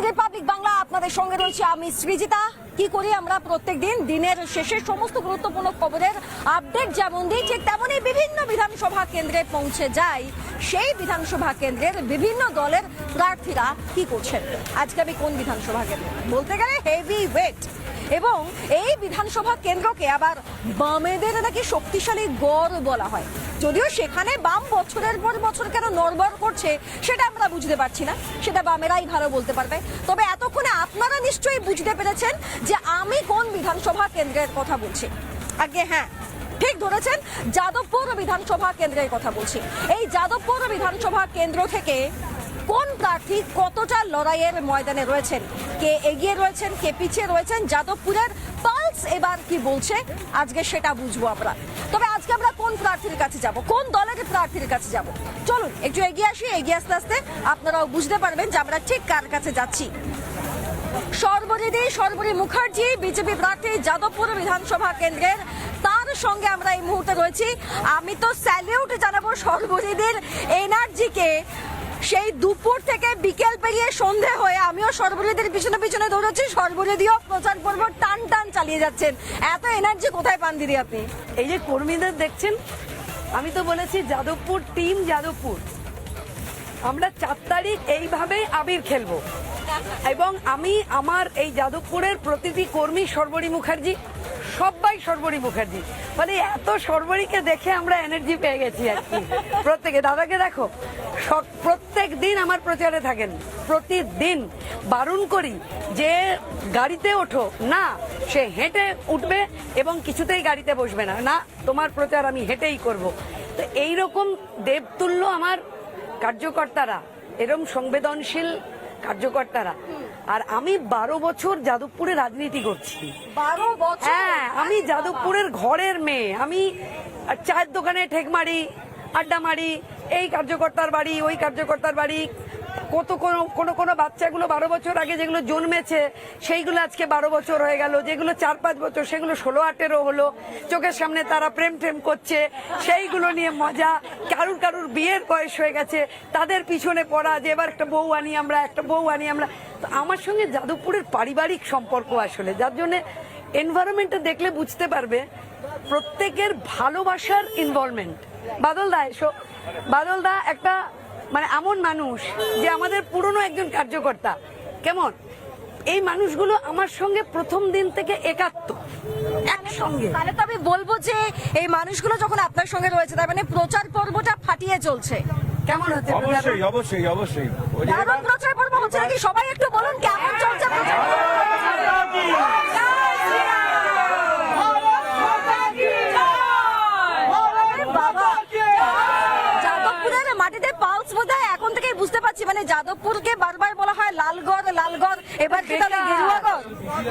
Republic Bangla আপনাদের সঙ্গে রয়েছে আমি সৃজিতা। কি করি আমরা প্রত্যেকদিন দিনের শেষে সমস্ত গুরুত্বপূর্ণ খবরের আপডেট যেমন দিই, ঠিক তেমনই বিভিন্ন বিধানসভা কেন্দ্রে পৌঁছে যাই। সেই বিধানসভা কেন্দ্রের বিভিন্ন দলের প্রার্থীরা কি করছেন। আজকে আমি কোন বিধানসভা কেন্দ্র বলতে গেলে হেভি ওয়েট, এবং এই বিধানসভা কেন্দ্রকে আবার বামেদের নাকি শক্তিশালী গড় বলা হয়। যদিও সেখানে বাম বছরের পর বছর কেন নড়বড় করছে সেটা আমরা বুঝতে পারছি না, সেটা বামেরাই ভালো বলতে পারবে। তবে এতক্ষণে আপনারা নিশ্চয়ই বুঝতে পেরেছেন যে আমি কোন বিধানসভা কেন্দ্রের কথা বলছি। আগে হ্যাঁ, ঠিক ধরেছেন, যাদবপুর বিধানসভা কেন্দ্রের কথা বলছি। এই যাদবপুর বিধানসভা কেন্দ্র থেকে কোন প্রার্থী কতটা লড়াইয়ের ময়দানে রয়েছেন, কে এগিয়ে রয়েছেন, কে পিছিয়ে রয়েছেন, যাদবপুরের পালস এবার কি বলছে, আজকে সেটা বুঝবো আমরা। তবে আজকে আমরা কোন প্রার্থীর কাছে যাব, কোন দলের প্রার্থীর কাছে যাব, চলুন একটু এগিয়ে আসি। এগিয়ে আস্তে আস্তে আপনারাও বুঝতে পারবেন যে আমরা ঠিক কার কাছে যাচ্ছি। সর্বরী মুখার্জি বিজেপি প্রার্থী যাদবপুর বিধানসভা কেন্দ্রের, তার সঙ্গে আমরা এই মুহূর্তে রয়েছি। আমি তো স্যালিউট জানাবো সর্বরীদের এনার্জিকে। সেই দুপুর থেকে বিকেল পেরিয়ে সন্ধে হয়ে আমিও সর্বরীদের পিছনে পিছনে দৌড়াচ্ছি, সর্বরীদিও প্রচার পর্ব টান টান চালিয়ে যাচ্ছেন। এত এনার্জি কোথায় পান দিদি আপনি? এই যে কর্মীদের দেখছেন, আমি তো বলেছি যাদবপুর টিম যাদবপুর, আমরা 4 তারিখ এইভাবেই আবির খেলবো। এবং আমি আমার এই যাদবপুরের প্রতিটি কর্মী সর্বরী মুখার্জি, সবাই সর্বরী মুখার্জি, মানে এত সর্বরীকে দেখে আমরা এনার্জি পেয়ে গেছি আর কি। প্রত্যেকে দাদাকে দেখো, প্রত্যেক দিন আমার প্রচারে থাকেন, প্রতিদিন বারণ করি যে গাড়িতে ওঠো না, সে হেঁটে উঠবে এবং কিছুতেই গাড়িতে বসবে না, না তোমার প্রচার আমি হেঁটেই করব। তো এইরকম দেবতুল্য আমার কার্যকর্তারা, এরকম সংবেদনশীল কার্যকর্তারা। আর আমি 12 বছর যাদবপুরে রাজনীতি করছি। 12 বছর? হ্যাঁ, আমি যাদবপুরের ঘরের মেয়ে। আমি চায়ের দোকানে ঠেক মারি, আড্ডা মারি, এই কার্যকর্তার বাড়ি, ওই কার্যকর্তার বাড়ি। কোনো বাচ্চাগুলো 12 বছর আগে যেগুলো জন্মেছে সেইগুলো আজকে 12 বছর হয়ে গেল, যেগুলো 4-5 বছর সেগুলো 16-18 হলো। চোখের সামনে তারা প্রেম করছে, সেইগুলো নিয়ে মজা। কারুর বিয়ের বয়স হয়ে গেছে, তাদের পিছনে পড়া যে এবার একটা বউ আনি আমরা, একটা বউ আনি আমরা। তো আমার সঙ্গে যাদবপুরের পারিবারিক সম্পর্ক আসলে, যার জন্য এনভায়রনমেন্টটা দেখলে বুঝতে পারবে প্রত্যেকের ভালোবাসার ইনভলভমেন্ট। বাদল দা এসো। বাদল দা একটা মানে এমন মানুষ যে আমাদের পুরনো একজন কার্যকর্তা। কেমন এই মানুষগুলো আমার সঙ্গে প্রথম দিন থেকে একসঙ্গে। তাহলে তো আমি বলবো যে এই মানুষগুলো যখন আপনার সঙ্গে রয়েছে তার মানে প্রচার পর্বটা ফাটিয়ে চলছে। কেমন হচ্ছে? অবশ্যই দারুণ প্রচার পর্ব হচ্ছে নাকি? সবাই একটু বলুন কেমন চলছে প্রচার পর্ব? যাদবপুরের মাটিতে পালস বোধহয় এখন থেকেই বুঝতে পারছি। মানে যাদবপুরকে বারবার বলা হয় লালগড়, এবার কি তাহলে গেরুয়াগড়?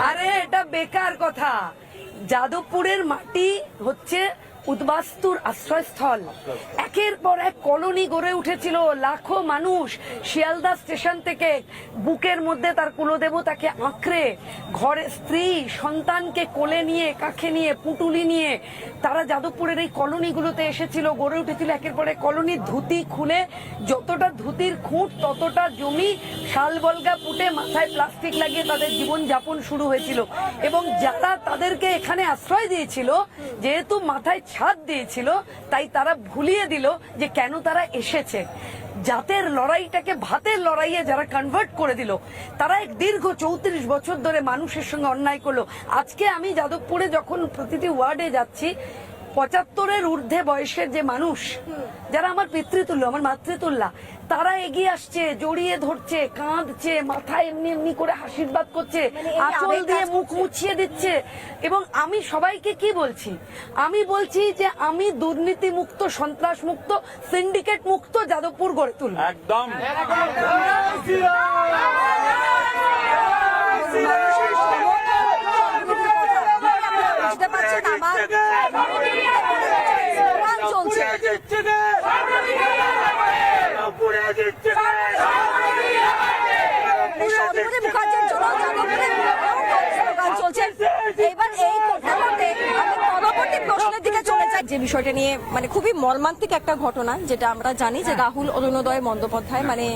আরে এটা বেকার কথা। যাদবপুরের মাটি হচ্ছে উদ্বাস্তুর আশ্রয়স্থল। একের পর এক কলোনি গড়ে উঠেছিল, লাখো মানুষ শিয়ালদা স্টেশন থেকে বুকের মধ্যে তার কুলদেবতাকে আঁকড়ে, ঘরে স্ত্রী সন্তানকে কোলে নিয়ে, কাঁখে নিয়ে, পুটুলি নিয়ে তারা যাদবপুরের এই কলোনিগুলোতে এসেছিল, গড়ে উঠেছিল একের পর এক কলোনির ধুতি খুলে, যতটা ধুতির খুঁট ততটা জমি শাল বলগা পুঁটে মাথায় প্লাস্টিক লাগিয়ে তাদের জীবন যাপন শুরু হয়েছিল। এবং যারা তাদেরকে এখানে আশ্রয় দিয়েছিল, যেহেতু মাথায় ছাদ দিয়েছিল, তাই তারা ভুলিয়ে দিল যে কেন তারা এসেছে। জাতের লড়াইটাকে ভাতের লড়াইয়ে যারা কনভার্ট করে দিল, তারা এক দীর্ঘ 34 বছর ধরে মানুষের সঙ্গে অন্যায় করলো। আজকে আমি যাদবপুরে যখন প্রতিটি ওয়ার্ডে যাচ্ছি, 75-এর ঊর্ধ্বে বয়সের যে মানুষ, যারা আমার পিতৃতুল্য, আমার মাতৃতুল্য, তারা এগিয়ে আসছে, জড়িয়ে ধরছে, কাঁদছে, মাথায় এমনি করে আশীর্বাদ করছে, আঁচল দিয়ে মুখ মুছিয়ে দিচ্ছে। এবং আমি সবাইকে কি বলছি? আমি বলছি যে আমি দুর্নীতি মুক্ত, সন্ত্রাস মুক্ত, সিন্ডিকেট মুক্ত যাদবপুর গড়ে তুলব। একদম। বুঝতে পারছেন আমার চলছে। সর্বরী মুখার্জির জন্য চলছে। এবার এই করতে করতে আমি পরবর্তী প্রশ্নের দিকে চলে যাই, যে বিষয়টা নিয়ে মানে খুবই মর্মান্তিক একটা ঘটনা, যেটা আমরা জানি যে রাহুল অরুণোদয় বন্দ্যোপাধ্যায় মানে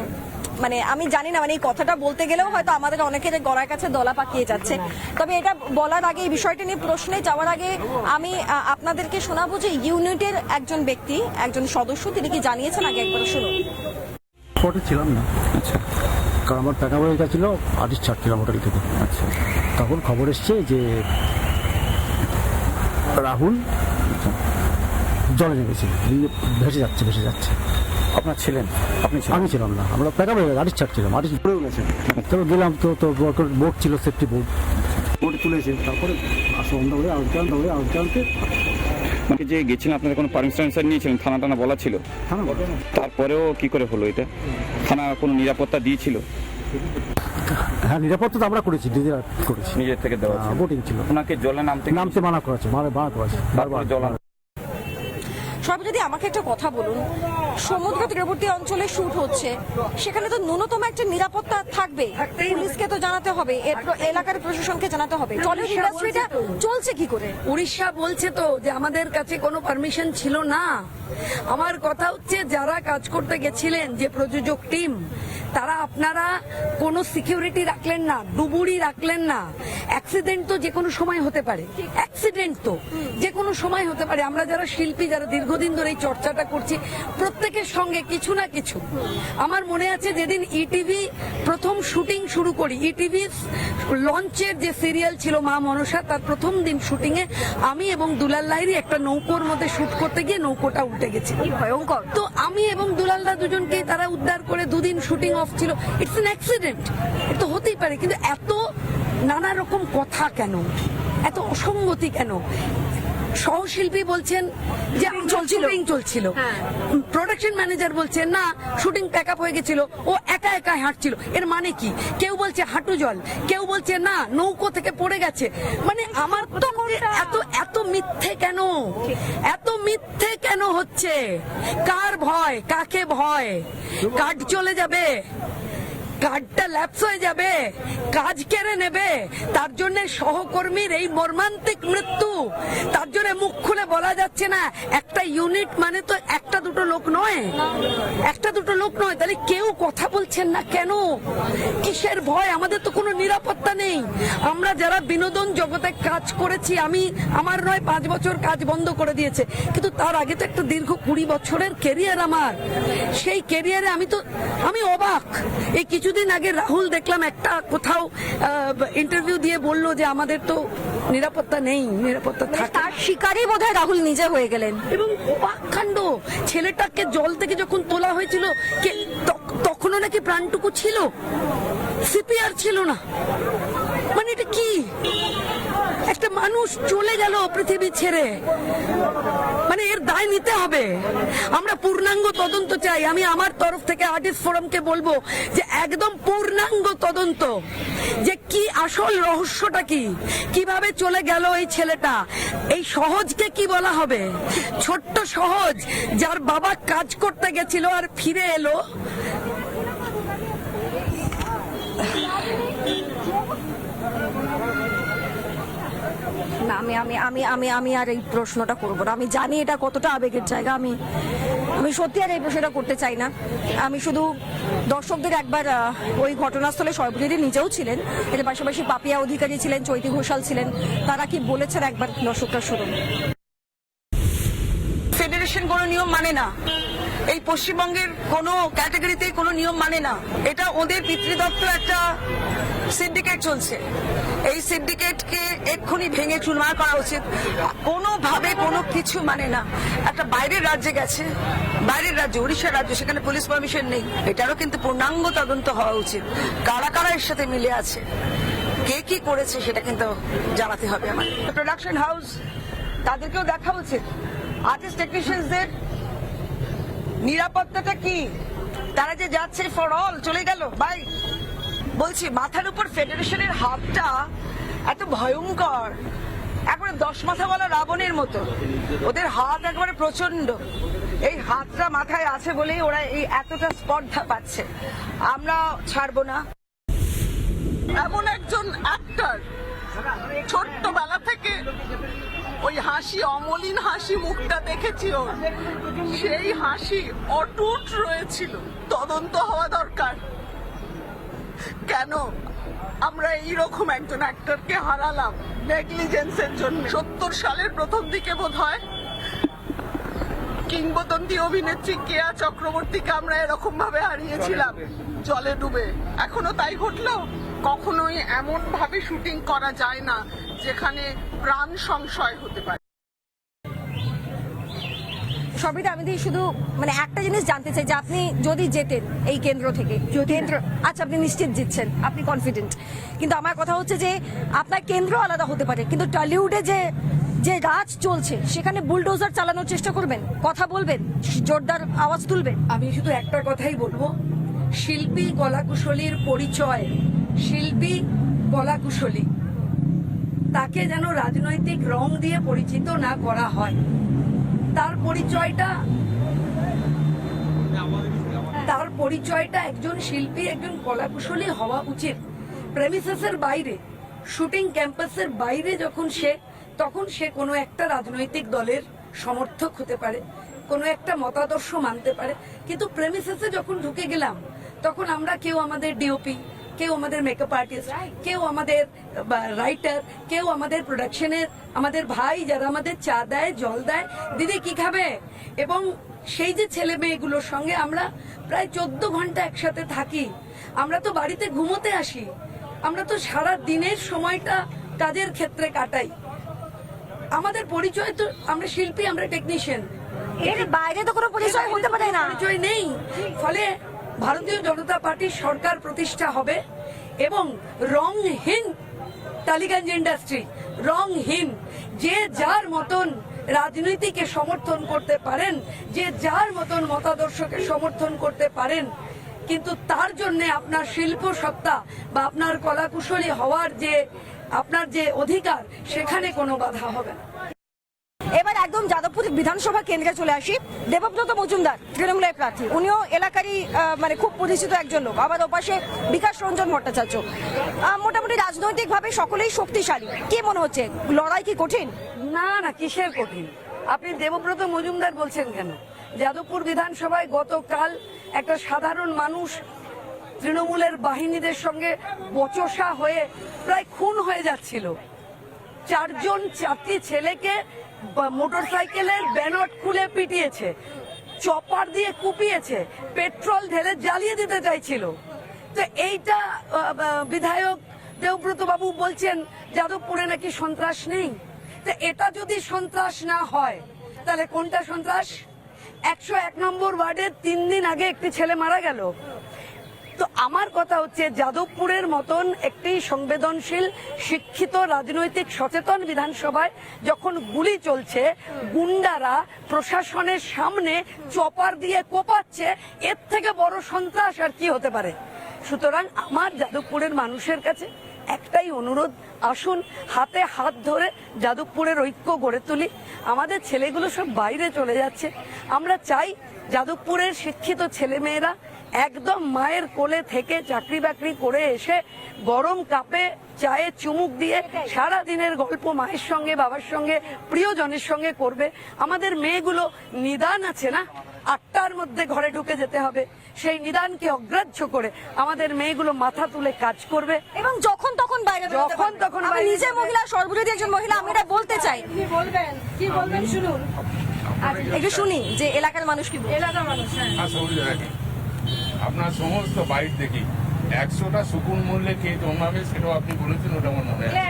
মানে আমি জানি না, মানে এই কথাটা বলতে গেলেও হয়তো আমাদের অনেকের গলার কাছে দলা পাকিয়ে যাচ্ছে। তবে এটা বলার আগে, এই বিষয়টা নিয়ে প্রশ্নে যাওয়ার আগে আমি আপনাদেরকে শোনাবো যে ইউনিটের একজন ব্যক্তি, একজন সদস্য, তিনি কি জানিয়েছেন আগে একবার শুনুন। স্পটে ছিলাম না, আচ্ছা, কারণ আমার টাকা হয়ে গেছিলো, আর্টিস্ট ছাড়ছিলাম হোটেল থেকে। আচ্ছা, তখন খবর এসছে যে রাহুল জলে নেমেছে, ভেসে যাচ্ছে। আপনার ছিলেন? আমি ছিলাম না, আমরা প্যাকা হয়ে গেছে, আর্টিস্ট ছাড়ছিলাম, আর্টিস্ট পড়ে গেছে। তবে গেলাম তো বোট ছিল, সেফটি বোটে তুলেছে। তারপরে সন্ধ্যা হয়ে আনতে মানে যে গেছিলেন, আপনাদের কোনো পারমিশন নিয়েছিলেন? থানা টানা বলা ছিল? থানা বলে তারপরেও কি করে হলো এটা? থানা কোনো নিরাপত্তা দিয়েছিল? হ্যাঁ, নিরাপত্তা তো আমরা করেছি, নিজের থেকে দেওয়া ছিল? বোটিং ছিল। ওনাকে জলে নামতে মানা করেছে, বারবার জল। সব যদি আমাকে একটা কথা বলুন, সমুদ্র তীরবর্তী অঞ্চলে শুট হচ্ছে, সেখানে তো ন্যূনতম একটা নিরাপত্তা থাকবে, পুলিশকে তো জানাতে হবে, এলাকার প্রশাসনকে জানাতে হবে। টলিউড ইন্ডাস্ট্রিটা চলছে কি করে? উড়িষ্যা বলছে তো যে আমাদের কাছে কোনো পারমিশন ছিল না। আমার কথা হচ্ছে, যারা কাজ করতে গেছিলেন, যে প্রযোজক টিম, তারা আপনারা কোনো সিকিউরিটি রাখলেন না, ডুবুরি রাখলেন না। অ্যাক্সিডেন্ট তো যে কোনো সময় হতে পারে, আমরা যারা শিল্পী, যারা দীর্ঘদিন ধরে এই চর্চাটা করছি, প্রত্যেকের সঙ্গে কিছু না কিছু। আমার মনে আছে যেদিন ইটিভি প্রথম শুটিং শুরু করি, ইটিভি লঞ্চের যে সিরিয়াল ছিল মা মনসা, তার প্রথম দিন শুটিং এ আমি এবং দুলাল লাহিড়ী একটা নৌকোর মধ্যে শুট করতে গিয়ে নৌকোটা উল্টে গেছে। ভয়ঙ্কর। তো আমি এবং দুলালদা দুজনকে তারা উদ্ধার করে, দুদিন শুটিং অফ ছিল। ইটস অ্যান অ্যাক্সিডেন্ট, এটা হতেই পারে, কিন্তু এত নানা রকম কথা কেন, এত অসঙ্গতি কেন? সহশিল্পী বলছেন যে চলছিল, প্রোডাকশন ম্যানেজার বলছেন না, শুটিং প্যাক আপ হয়ে গেছিল, ও একা একা হাঁটছিল। এর মানে কি? কেউ বলছে হাঁটু জল, কেউ বলছে না নৌকো থেকে পড়ে গেছে। মানে আমার তো এত মিথ্যে কেন হচ্ছে? কার ভয়? কাকে ভয়? কার্ড চলে যাবে, কার্ডটা ল্যাপস হয়ে যাবে, কাজ কেড়ে নেবে, তার জন্য সহকর্মীর এই মর্মান্তিক মৃত্যু, তার জন্য মুখ খুলে বলা যাচ্ছে না। একটা ইউনিট মানে তো একটা দুটো লোক নয়, তাহলে কেউ কথা বলছেন না কেন? কিসের ভয়? আমাদের তো কোনো নিরাপত্তা নেই। আমরা যারা বিনোদন জগতে কাজ করেছি, আমার নয় 5 বছর কাজ বন্ধ করে দিয়েছে, কিন্তু তার আগে তো একটা দীর্ঘ 20 বছরের ক্যারিয়ার আমার। সেই ক্যারিয়ারে আমি অবাক। এই কিছুদিন আগে রাহুল দেখলাম একটা কোথাও ইন্টারভিউ দিয়ে বলল যে আমাদের তো নিরাপত্তা নেই, নিরাপত্তা থাকে। তার শিকারই বোধহয় রাহুল নিজে হয়ে গেলেন। এবং অবাক কাণ্ড, ছেলেটাকে জল থেকে যখন তোলা হয়েছিল, তখনও নাকি প্রাণটুকু ছিল, সিপিআর ছিল না। মানে এটা কি? একটা মানুষ চলে গেল পৃথিবী ছেড়ে, মানে এর দায় নিতে হবে। আমরা পূর্ণাঙ্গ তদন্ত চাই। আমি আমার তরফ থেকে আর্টিস্ট ফোরামকে বলবো যে একদম পূর্ণাঙ্গ তদন্ত, যে কি আসল রহস্যটা কি, কিভাবে চলে গেল এই ছেলেটা। এই সহজকে কি বলা হবে? ছোট্ট সহজ, যার বাবা কাজ করতে গেছিল আর ফিরে এলো। না, আমি আর এই প্রশ্নটা করবো না। আমি জানি এটা কতটা আবেগের জায়গা। আমি সত্যি আর এই প্রশ্নটা করতে চাই না। আমি শুধু দর্শকদের একবার, ওই ঘটনাস্থলে সর্বজনীতি নিজেও ছিলেন, এর পাশাপাশি পাপিয়া অধিকারী ছিলেন, চৈতি ঘোষাল ছিলেন, তারা কি বলেছেন একবার দর্শকরা শুনুন। ফেডারেশন কোনো নিয়ম মানে না, এই পশ্চিমবঙ্গের কোনো ক্যাটাগরিতে কোনো নিয়ম মানে না। এটা ওদের পিতৃদত্ত একটা সিন্ডিকেট চলছে। এই সিন্ডিকেটকে এক্ষুনি ভেঙে চুরমার করা উচিত। কোনোভাবে কোনো কিছু মানে না। একটা বাইরের রাজ্যে গেছে, বাইরের রাজ্য, উড়িষ্যার রাজ্য, সেখানে পুলিশ পারমিশন নেই। এটারও কিন্তু পূর্ণাঙ্গ তদন্ত হওয়া উচিত। কারা কারা এর সাথে মিলে আছে, কে কি করেছে, সেটা কিন্তু জানাতে হবে। আমার প্রোডাকশন হাউস, তাদেরকেও দেখা উচিত। আর্টিস্ট টেকনিশিয়ানদের নিরাপত্তাটা কি? তারা যে যাচ্ছে ফর অল চলে গেল, বাই বলছি, মাথার উপর ফেডারেশনের হাতটা এত ভয়ঙ্কর, একবারে 10 মাথাওয়ালা রাবণের মতো। ওদের হাত একবারে প্রচন্ড। এই হাতটা মাথায় আছে বলেই ওরা এই এতটা স্পর্ধা পাচ্ছে। আমরা ছাড়বো না। এমন একজন অ্যাক্টর, ছোট্টবেলা থেকে ওই হাসি, অমলিন হাসি মুখটা দেখেছি ওর, সেই হাসি অটুট রয়েছিল। তদন্ত হওয়া দরকার। কেন আমরা এইরকম একজন অ্যাক্টরকে হারালাম নেগলিজেন্সের জন্য? 70 সালের প্রথম দিকে বোধহয় কিংবদন্তি অভিনেত্রী কেয়া চক্রবর্তীকে আমরা এরকম ভাবে হারিয়েছিলাম, জলে ডুবে। এখনো তাই ঘটলো? কখনোই এমন ভাবে শুটিং করা যায় না যেখানে প্রাণ সংশয় হতে পারে। সবিতা, আমি শুধু মানে একটা জিনিস জানতে চাই যে আপনি যদি যেতেন এই কেন্দ্র থেকে, কেন্দ্র আচ্ছা আপনি নিশ্চিত জিতছেন, আপনি কনফিডেন্ট, কিন্তু আমার কথা হচ্ছে যে আপনার কেন্দ্র আলাদা হতে পারে, কিন্তু টলিউডে যে রাজ চলছে সেখানে বুলডোজার চালানোর চেষ্টা করবেন, কথা বলবেন, জোরদার আওয়াজ তুলবেন। আমি শুধু একটা কথাই বলবো, শিল্পী কলাকুশলীর পরিচয়, শিল্পী কলাকুশলী, তাকে যেন রাজনৈতিক রং দিয়ে পরিচিত না করা হয়। তার পরিচয়টা একজন শিল্পী, একজন কলাকুশলী হওয়া উচিত। প্রেমিসেসের বাইরে, শুটিং ক্যাম্পাসের বাইরে তখন সে কোনো একটা রাজনৈতিক দলের সমর্থক হতে পারে, কোনো একটা মতাদর্শ মানতে পারে, কিন্তু প্রেমিসেসে যখন ঢুকে গেলাম তখন আমরা কেউ আমাদের ডিওপি, কেউ আমাদের মেকআপ আর্টিস্ট, কেউ আমাদের রাইটার, কেউ আমাদের প্রোডাকশনের আমাদের ভাই যারা আমাদের চা দেয়, জল দেয়, দিদি কি খাবে, এবং সেই যে ছেলে মেয়েগুলোর সঙ্গে আমরা প্রায় 14 ঘন্টা একসাথে থাকি। আমরা তো বাড়িতে ঘুমোতে আসি, আমরা তো সারা দিনের সময়টা কাজের ক্ষেত্রে কাটাই। আমাদের পরিচয় তো, আমরা শিল্পী, আমরা টেকনিশিয়ান, এর বাইরে তো কোনো পরিচয় হতে পারে না, পরিচয় নেই। ফলে ভারতীয় জনতা পার্টির সরকার প্রতিষ্ঠা হবে এবং রংহীন টালিগঞ্জ ইন্ডাস্ট্রি, রংহীন, যে যার মতন রাজনীতিকে সমর্থন করতে পারেন, যে যার মতন মতাদর্শকে সমর্থন করতে পারেন, কিন্তু তার জন্য আপনার শিল্প সত্তা বা আপনার কলাকুশলী হওয়ার যে আপনার যে অধিকার, সেখানে কোনো বাধা হবে না। এবার একদম যাদবপুর বিধানসভা কেন্দ্রে চলে আসি। দেবব্রত মজুমদার তৃণমূলের প্রার্থী, উনিও এলাকারই মানে খুব পরিচিত একজন লোক। আবার ওপাশে বিকাশ রঞ্জন ভট্টাচার্য, মোটামুটি রাজনৈতিকভাবে সকলেই শক্তিশালী। কি মনে হচ্ছে, লড়াই কি কঠিন? না না, কিসের কঠিন? আপনি দেবব্রত মজুমদার বলছেন কেন? যাদবপুর বিধানসভায় গতকাল একটা সাধারণ মানুষ তৃণমূলের বাহিনীদের সঙ্গে বচসা হয়ে প্রায় খুন হয়ে যাচ্ছিল। 4 ছেলেকে মোটরসাইকেলের ব্যানট খুলে পিটিয়েছে, চপার দিয়ে কুপিয়েছে, পেট্রোল ঢেলে জ্বালিয়ে দিতে চাইছিল। তো এইটা বিধায়ক দেবব্রত বাবু বলছেন যাদবপুরে নাকি সন্ত্রাস নেই। তো এটা যদি সন্ত্রাস না হয় তাহলে কোনটা সন্ত্রাস? 101 নম্বর ওয়ার্ডে 3 দিন আগে একটি ছেলে মারা গেল। তো আমার কথা হচ্ছে, যাদবপুরের মতন একটি সংবেদনশীল, শিক্ষিত, রাজনৈতিক সচেতন বিধানসভায় যখন গুলি চলছে, গুন্ডারা প্রশাসনের সামনে চপার দিয়ে কোপাচ্ছে, এর থেকে বড় সন্ত্রাস আর কি হতে পারে? সুতরাং আমার যাদবপুরের মানুষের কাছে একটাই অনুরোধ, আসুন হাতে হাত ধরে যাদবপুরের ঐক্য গড়ে তুলি। আমাদের ছেলেগুলো সব বাইরে চলে যাচ্ছে, আমরা চাই যাদবপুরের শিক্ষিত ছেলেমেয়েরা একদম মায়ের কোলে থেকে চাকরি বাকরি করে এসে গরম কাপে চায়ে চুমুক দিয়ে সারা দিনের গল্প মায়ের সঙ্গে, বাবার সঙ্গে, প্রিয়জনের সঙ্গে করবে। আমাদের মেয়েগুলো নিদান আছে না, 8টার মধ্যে ঘরে ঢুকে যেতে হবে, সেই নিদানকে অগ্রাহ্য করে আমাদের মেয়েগুলো মাথা তুলে কাজ করবে এবং যখন তখন বাইরে, যখন তখন আমি নিজে মহিলা, সর্বরোধী একজন মহিলা, আমি এটা বলতে চাই। কি বলবেন শুনুন, একটু শুনি যে এলাকার মানুষ কি বলে। এলাকার মানুষ, আপনার সমস্ত বাইট দেখি 100টা সুকুন মূল্যে কে জমাবে সেটাও আপনি বলেছেন, ওটা আমার মনে হয়।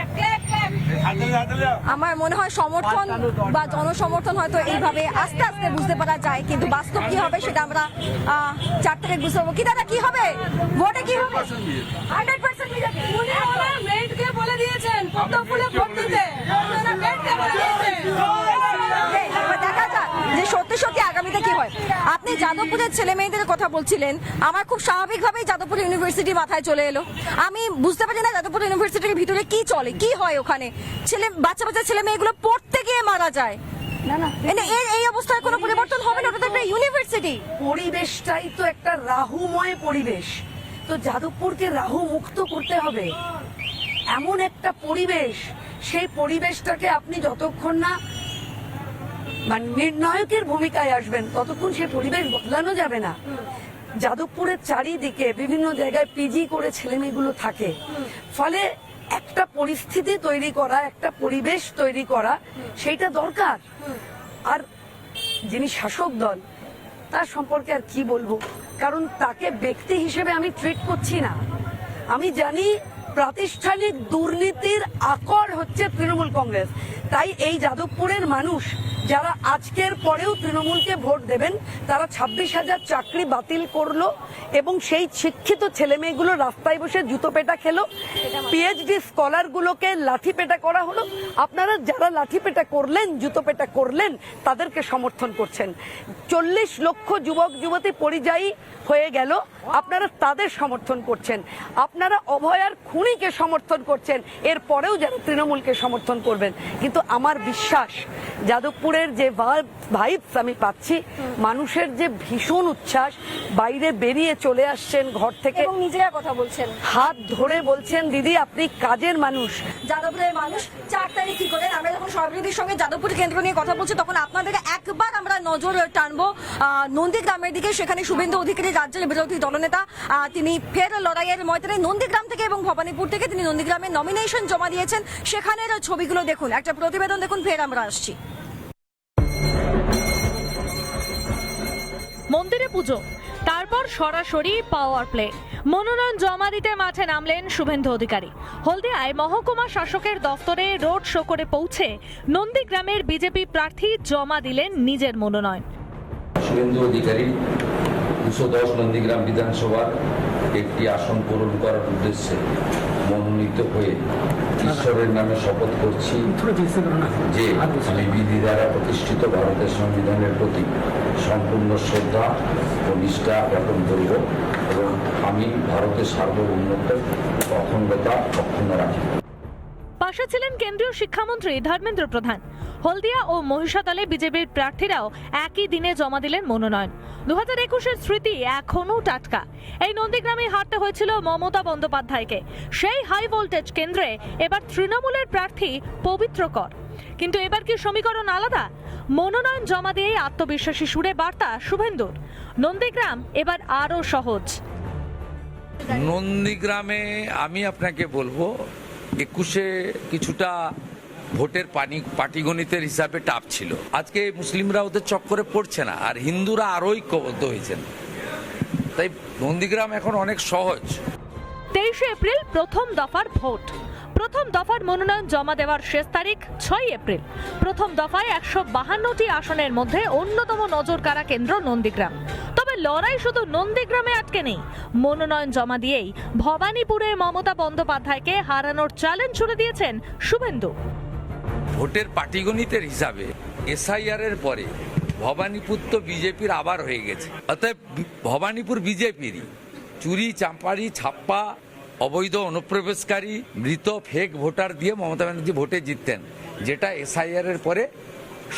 আমার মনে হয় সমর্থন বা জনসমর্থন হয়তো এইভাবে আস্তে আস্তে বুঝতে পারা যায়, কিন্তু বাস্তব কি হবে সেটা আমরা 4 থেকে বুঝতে পারবো। কি দাদা, কি হবে ভোটে, কি হবে? 100% বিজেপি। উনি ওনার মেয়েকে বলে দিয়েছেন পদ্ম ফুলে ভোট দিতে, ওনার মেয়েকে বলে দিয়েছেন। দেখা যাক যে সত্যি সত্যি আগামীতে কি হয়। আপনি যাদবপুরের ছেলে মেয়েদের কথা বলছিলেন, আমার খুব স্বাভাবিকভাবেই যাদবপুর ইউনিভার্সিটি মাথায় চলে এলো। আমি বুঝতে পারি না যাদবপুর ইউনিভার্সিটির ভিতরে কি চলে, কি হয় ওখানে। বাচ্চা ছেলে মেয়েগুলো পড়তে গিয়ে মারা যায়। না না, এই অবস্থায় কোনো পরিবর্তন হবে না, ওটা তো একটা ইউনিভার্সিটি। পরিবেশটাই তো একটা রাহুময় পরিবেশ, তো যাদবপুরকে রাহু মুক্ত করতে হবে। এমন একটা পরিবেশ, সেই পরিবেশটাকে আপনি যতক্ষণ না মানে নির্ণায়কের ভূমিকায় আসবেন ততক্ষণ সে পরিবেশ বদলানো যাবে না। যাদবপুরের চারিদিকে বিভিন্ন জায়গায় পিজি করে ছেলেমেয়েগুলো থাকে, ফলে একটা পরিস্থিতি তৈরি করা, একটা পরিবেশ তৈরি করা, সেইটা দরকার। আর যিনি শাসক দল, তার সম্পর্কে আর কি বলবো, কারণ তাকে ব্যক্তি হিসেবে আমি ট্রিট করছি না। আমি জানি প্রাতিষ্ঠানিক দুর্নীতির আকর হচ্ছে তৃণমূল কংগ্রেস। তাই এই যাদবপুরের মানুষ যারা আজকের পরেও তৃণমূলকে ভোট দেবেন, তারা 26,000 চাকরি বাতিল করলো এবং সেই শিক্ষিত ছেলেমেয়েগুলো রাস্তায় বসে জুতো পেটা খেলো, পিএইচডি স্কলারগুলোকে লাঠি পেটা করা হলো। আপনারা যারা লাঠি পেটা করলেন, জুতো পেটা করলেন, তাদেরকে সমর্থন করছেন। 40 লক্ষ যুবক যুবতী পরিযায়ী হয়ে গেল, আপনারা তাদের সমর্থন করছেন। আপনারা অভয়ার খুনিকে সমর্থন করছেন, এরপরেও যারা তৃণমূলকে সমর্থন করবেন। কিন্তু আমার বিশ্বাস, যাদবপুরের যে ভাইবস আমি পাচ্ছি, মানুষের যে ভীষণ উচ্ছ্বাস, বাইরে বেরিয়ে চলে আসছেন ঘর থেকে এবং নিজেরা কথা বলছেন, হাত ধরে বলছেন দিদি আপনি কাজের মানুষ। যাদবপুরের মানুষ 4 তারিখ কি করেন? আমরা যখন সরকারিদের সঙ্গে যাদবপুর কেন্দ্র নিয়ে কথা বলছি, তখন আপনাদের একবার আমরা নজর টানবো নন্দীগ্রামের দিকে। সেখানে শুভেন্দু অধিকারী, রাজ্যের বিরোধী দলনেতা, তিনি ফের লড়াইয়ের ময়দানে নন্দীগ্রাম থেকে এবং ভবানীপুর থেকে তিনি নন্দীগ্রামে নমিনেশন জমা দিয়েছেন। সেখানের ছবিগুলো দেখুন, একটা প্রতিবেদন দেখুন, ফের আমরা আসছি। মন্দিরে পুজো, তারপর সরাসরি পাওয়ার প্লে। মনোনয়ন জমা দিতে মাঠে নামলেন শুভেন্দু অধিকারী। হলদিয়ায় মহকুমা শাসকের দফতরে রোড শো করে পৌঁছে নন্দীগ্রামের বিজেপি প্রার্থী জমা দিলেন নিজের মনোনয়ন। শুভেন্দু অধিকারী 210 নন্দীগ্রাম বিধানসভার একটি আসন পূরণ করার উদ্দেশ্যে মনোনীত হয়ে ঈশ্বরের নামে শপথ করছি যে আমি বিধি দ্বারা প্রতিষ্ঠিত ভারতের সংবিধানের প্রতি সম্পূর্ণ শ্রদ্ধা ও নিষ্ঠা জ্ঞাপন করব এবং আমি ভারতের সার্বভৌমত্ব অখণ্ডতা অক্ষুণ্ণ রাখব। পাশে ছিলেন কেন্দ্রীয় শিক্ষামন্ত্রী ধর্মেন্দ্র প্রধান। হলদিয়া ও মহিষাদলে বিজেপির প্রার্থীরাও একই দিনে জমা দিলেন মনোনয়ন। 2021-এর স্মৃতি এখনো টাটকা। এই নন্দীগ্রামে হারতে হয়েছিল মমতা বন্দ্যোপাধ্যায়কে। সেই হাই ভোল্টেজ কেন্দ্রে এবার তৃণমূলের প্রার্থী পবিত্র কর। কিন্তু এবার কি সমীকরণ আলাদা? মনোনয়ন জমা দিয়ে আত্মবিশ্বাসী সুরে বার্তা শুভেন্দুর। নন্দীগ্রাম এবার আরো সহজ। নন্দীগ্রামে আমি আপনাকে বলবো 21-এ কিছুটা ভোটের পাটিগণিতের হিসাবে টাপ ছিল। আজকে মুসলিমরা ওদের চক্করে পড়ছে না, আর হিন্দুরা আরো ঐক্যবদ্ধ হয়েছেন। তাই নন্দীগ্রাম এখন অনেক সহজ। 23 এপ্রিল প্রথম দফার ভোট। প্রথম দফার মনোনয়ন জমা দেওয়ার শেষ তারিখ 6 এপ্রিল। প্রথম দফায় 152টি আসনের মধ্যে অন্যতম নজরকাড়া কেন্দ্র নন্দীগ্রাম। তবে লড়াই শুধু নন্দীগ্রামে আটকে নেই। মনোনয়ন জমা দিয়েই ভবানীপুরে মমতা বন্দ্যোপাধ্যায়কে হারানোর চ্যালেঞ্জ ছুড়ে দিয়েছেন শুভেন্দু। ভোটের পাটিগণিতের হিসাবে এসআইআর এর পরে ভবানীপুর তো বিজেপির আবার হয়ে গেছে। অতএব ভবানীপুর বিজেপিরই। চুরি, চাম্পারি, ছাপ্পা, অবৈধ অনুপ্রবেশকারী, মৃত ফেক ভোটার দিয়ে মমতা ব্যানার্জি ভোটে জিততেন, যেটা এসআইআর এর পরে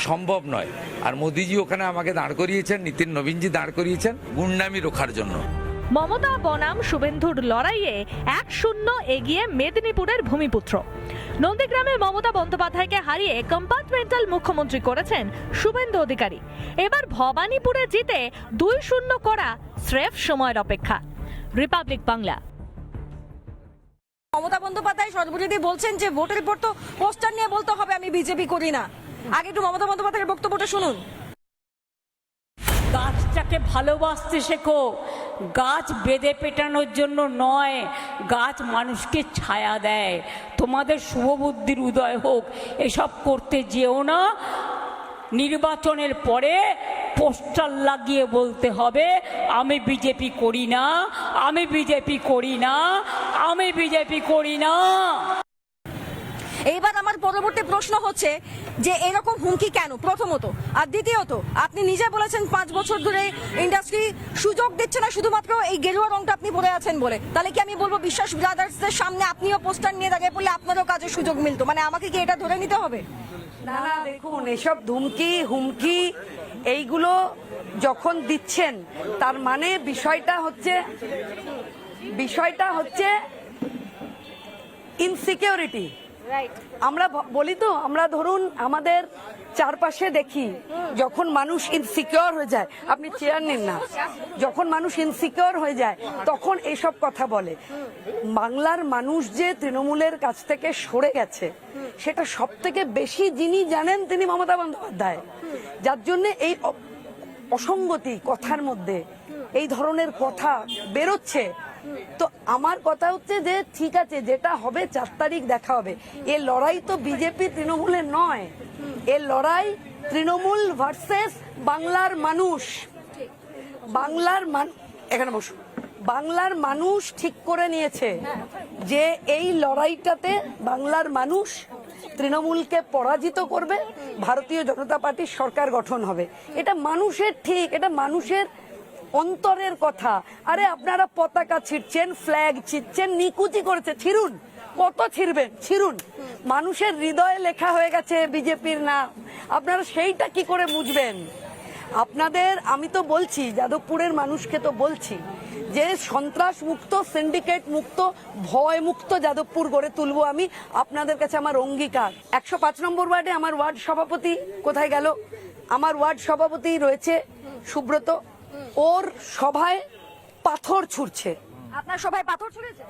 সম্ভব নয়। আর মোদিজি ওখানে আমাকে দাঁড় করিয়েছেন, নীতিন নবীনজি দাঁড় করিয়েছেন গুন্ডামি রোখার জন্য। মমতা বনাম শুভেন্দুর লড়াইয়ে 1-0 এগিয়ে মেদিনীপুরের ভূমিপুত্র। নন্দীগ্রামে মমতা বন্দ্যোপাধ্যায়কে হারিয়ে কম্পার্টমেন্টাল মুখ্যমন্ত্রী করেছেন শুভেন্দু অধিকারী। এবার ভবানীপুরে জিতে 2-0 করা স্রেফ সময়ের অপেক্ষা। রিপাবলিক বাংলা। মমতা বন্দ্যোপাধ্যায় সর্বজনীতি বলছেন যে ভোটের পর তো পোস্টার নিয়ে বলতে হবে আমি বিজেপি করি না। আগে একটু মমতা বন্দ্যোপাধ্যায়ের বক্তব্যটা শুনুন। গাছটাকে ভালোবাসতে শেখো। গাছ বেঁধে পেটানোর জন্য নয়, গাছ মানুষকে ছায়া দেয়। তোমাদের শুভবুদ্ধির উদয় হোক, এসব করতে যেও না। নির্বাচনের পরে পোস্টার লাগিয়ে বলতে হবে আমি বিজেপি করি না, আমি বিজেপি করি না, আমি বিজেপি করি না। এইবার আমার পরবর্তী প্রশ্ন হচ্ছে যে এরকম হুমকি কেন, প্রথমত। আর দ্বিতীয়ত, আপনি নিজে বলেছেন 5 বছর ধরে ইন্ডাস্ট্রি সুযোগ দিচ্ছে না শুধুমাত্র এই গেরুয়া রংটা আপনি পরে আছেন বলে। তাহলে কি আমি বলবো বিশ্বাস ব্রাদার্সের সামনে আপনিও পোস্টার নিয়ে দাঁড়িয়ে পড়লে আপনারও কাজের সুযোগ মিলতো? মানে আমাকে কি এটা ধরে নিতে হবে? না না, দেখুন, এসব ধুমকি হুমকি এইগুলো যখন দিচ্ছেন, তার মানে বিষয়টা হচ্ছে ইনসিকিউরিটি। রাইট। আমরা বলি তো, আমরা ধরুন আমাদের চারপাশে দেখি যখন মানুষ ইনসিকিউর হয়ে যায়, আপনি চেয়ার নিন না, যখন মানুষ ইনসিকিউর হয়ে যায় তখন এইসব কথা বলে। বাংলার মানুষ যে তৃণমূলের কাছ থেকে সরে গেছে সেটা সব থেকে বেশি যিনি জানেন তিনি মমতা বন্দ্যোপাধ্যায়, যার জন্য এই অসঙ্গতি কথার মধ্যে এই ধরনের কথা বেরোচ্ছে। তো আমার কথা হচ্ছে যে ঠিক আছে, যেটা হবে 4 তারিখ দেখা হবে। এ লড়াই তো বিজেপি তৃণমূলের নয়, এ লড়াই তৃণমূল ভার্সেস বাংলার মানুষ। এখানে বসুন। বাংলার মানুষ ঠিক করে নিয়েছে যে এই লড়াইটাতে বাংলার মানুষ তৃণমূলকে পরাজিত করবে, ভারতীয় জনতা পার্টির সরকার গঠন হবে। এটা মানুষের ঠিক, এটা মানুষের অন্তরের কথা। আরে আপনারা পতাকা ছিঁড়ছেন, ফ্ল্যাগ ছিঁড়ছেন, নিকুচি করেছে, ছিঁড়ুন, কত ছিঁড়বেন, ছিঁড়ুন। মানুষের হৃদয়ে লেখা হয়ে গেছে বিজেপির নাম, আপনারা সেইটা কি করে বুঝবেন? আপনাদের আমি তো বলছি, যাদবপুরের মানুষকে তো বলছি যে সন্ত্রাস মুক্ত, সিন্ডিকেট মুক্ত, ভয় মুক্ত যাদবপুর গড়ে তুলবো আমি। আপনাদের কাছে আমার অঙ্গীকার। 105 নম্বর ওয়ার্ডে আমার ওয়ার্ড সভাপতি কোথায় গেল? আমার ওয়ার্ড সভাপতি রয়েছে সুব্রত, ওর সভায় পাথর ছুঁড়ছে। আপনার সভায় পাথর ছুঁড়েছে?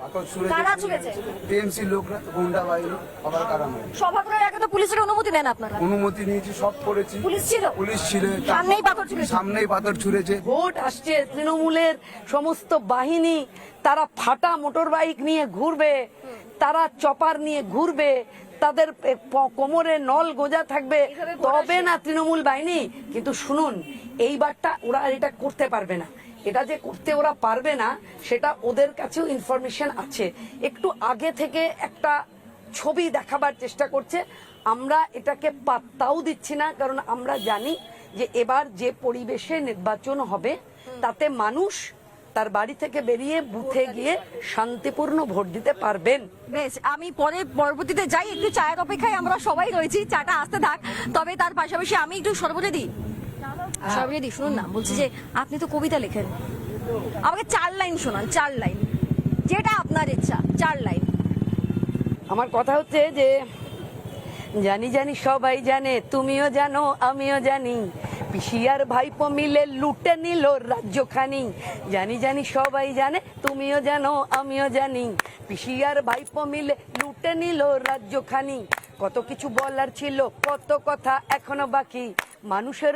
কারা ছুঁড়েছে? টিএমসি লোকরা, গুন্ডা বাহিনী, আবার কারা মারে। সভা করার আগে তো পুলিশের অনুমতি নেন আপনারা? অনুমতি নিয়েছি, সব করেছি। পুলিশ ছিল? পুলিশ ছিল, সামনেই পাথর ছুঁড়েছে? সামনেই পাথর ছুঁড়েছে। ভোট আসছে, তৃণমূলের সমস্ত বাহিনী তারা ফাটা মোটর বাইক নিয়ে ঘুরবে, তারা চপার নিয়ে ঘুরবে, তাদের কোমরে নল গোজা থাকবে, তবে না তৃণমূল বাহিনী। কিন্তু শুনুন, এইবারটা ওরা এটা করতে পারবে না। এটা যে করতে ওরা পারবে না সেটা ওদের কাছেও ইনফরমেশন আছে। একটু আগে থেকে একটা ছবি দেখাবার চেষ্টা করছে, আমরা এটাকে পাত্তাও দিচ্ছি না, কারণ আমরা জানি যে এবার যে পরিবেশে নির্বাচন হবে তাতে মানুষ তার বাড়ি থেকে বেরিয়ে বুথে গিয়ে শান্তিপূর্ণ ভোট দিতে পারবেন। বেশ, আমি পরবর্তীতে যাই, একটু চায়ের অপেক্ষায় আমরা সবাই রয়েছি, চাটা আসতে থাক। তবে তার পাশাপাশি আমি একটু সর্বরেদি শুনুন না, বলছি যে আপনি তো কবিতা লেখেন, আমাকে 4 লাইন শোনান, 4 লাইন, যেটা আপনার ইচ্ছা, 4 লাইন। আমার কথা হচ্ছে যে জানি জানি সবাই জানে, তুমিও জানো আমিও জানি, পিসিয়ার ভাইপো মিলে লুটে নিল রাজ্যখানি। জানি জানি সবাই জানে, তুমিও জানো আমিও জানি, পিসিয়ার ভাইপো মিলে লুটে নিল রাজ্যখানি। কত কিছু বলার ছিল, কত কথা এখনো বাকি, মানুষের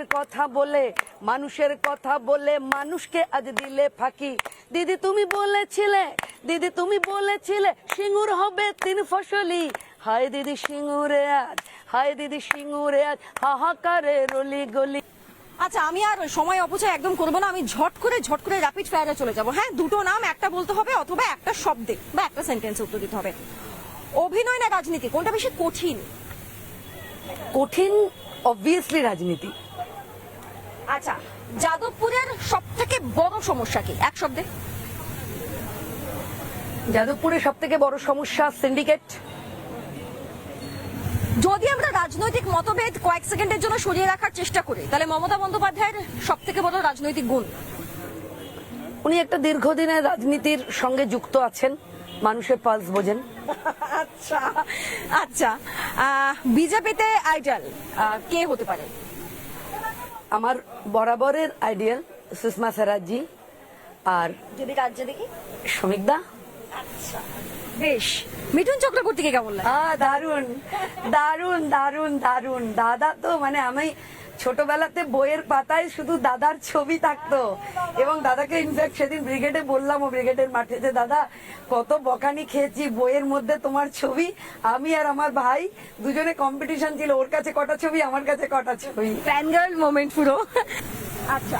কথা বলে মানুষকে আজ দিলে ফাঁকি। দিদি তুমি বলেছিলে সিঙ্গুর হবে 3 ফসলি, হায় দিদি সিঙ্গুরে আজ হাহাকারে রলি গলি। আচ্ছা, আমি আর সময় অপচয় একদম করবো না, আমি ঝট করে র্যাপিড ফায়ারে চলে যাবো। হ্যাঁ, 2টো নাম, একটা বলতে হবে অথবা একটা শব্দে বা একটা সেন্টেন্সে উত্তর দিতে হবে। অভিনয় না রাজনীতি, কোনটা বেশি কঠিন? কঠিন অবভিয়াসলি রাজনীতি। আচ্ছা, যাদবপুরের সব থেকে বড় সমস্যা কি, এক শব্দে? যাদবপুরের সব থেকে বড় সমস্যা সিন্ডিকেট। যদি আমরা রাজনৈতিক মতভেদ কয়েক সেকেন্ডের জন্য সরিয়ে রাখার চেষ্টা করি, তাহলে মমতা বন্দ্যোপাধ্যায়ের সব থেকে বড় রাজনৈতিক গুণ? উনি একটা দীর্ঘদিনের রাজনীতির সঙ্গে যুক্ত আছেন, মানুষের পালস বোঝেন। আচ্ছা, বিজেপিতে আইডল কে হতে পারে? আমার বরাবরের আইডিয়াল সুষমা স্বরাজজি, আর যদি রাজ্যে দেখি শ্রমিক দা। আচ্ছা, বেশ। মিঠুন চক্রবর্তীকে কেমন লাগে? দারুণ দারুণ দারুণ দারুণ। দাদা তো মানে আমি ছোটবেলাতে বইয়ের পাতায় শুধু দাদার ছবি থাকতো, এবং দাদাকে ইনফ্যাক্ট সেদিন ব্রিগেডে বললাম, ও ব্রিগেডের মাঠে, যে দাদা কত বকানি খেয়েছি, বইয়ের মধ্যে তোমার ছবি। আমি আর আমার ভাই দুজনে কম্পিটিশন ছিল, ওর কাছে কটা ছবি, আমার কাছে কটা ছবি। ফ্যানগার্ল মোমেন্ট পুরো। আচ্ছা,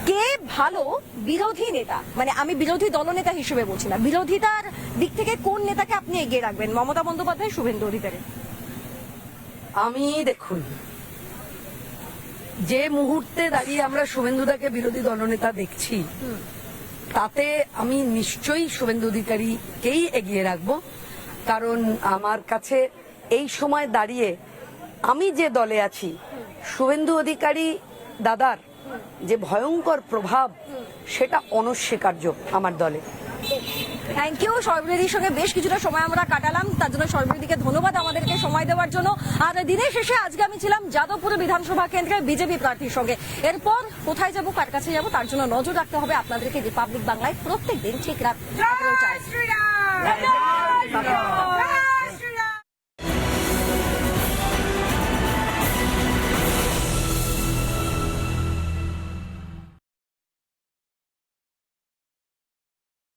কে ভালো বিরোধী নেতা? মানে আমি বিরোধী দলনেতা হিসেবে বলছি না, বিরোধিতার দিক থেকে কোন নেতাকে আপনি এগিয়ে রাখবেন, মমতা বন্দ্যোপাধ্যায়, শুভেন্দু অধিকারী? আমি দেখুন, যে মুহূর্তে দাঁড়িয়ে আমরা শুভেন্দুদাকে বিরোধী দলনেতা দেখছি, তাতে আমি নিশ্চয়ই শুভেন্দু অধিকারীকেই এগিয়ে রাখবো। কারণ আমার কাছে এই সময় দাঁড়িয়ে আমি যে দলে আছি, শুভেন্দু অধিকারী দাদার যে ভয়ঙ্কর প্রভাব, সেটা অনস্বীকার্য আমার দলে। Thank you. সর্বরিদির সঙ্গে বেশ কিছুটা সময় আমরা কাটালাম, তার জন্য সর্বরিদিকে ধন্যবাদ আমাদেরকে সময় দেওয়ার জন্য। আর দিনের শেষে আজকে আমি ছিলাম যাদবপুর বিধানসভা কেন্দ্রে বিজেপি প্রার্থীর সঙ্গে। এরপর কোথায় যাব, কার কাছে যাব, তার জন্য নজর রাখতে হবে আপনাদেরকে রিপাবলিক বাংলায় প্রত্যেক দিন ঠিক রাত 11টায়।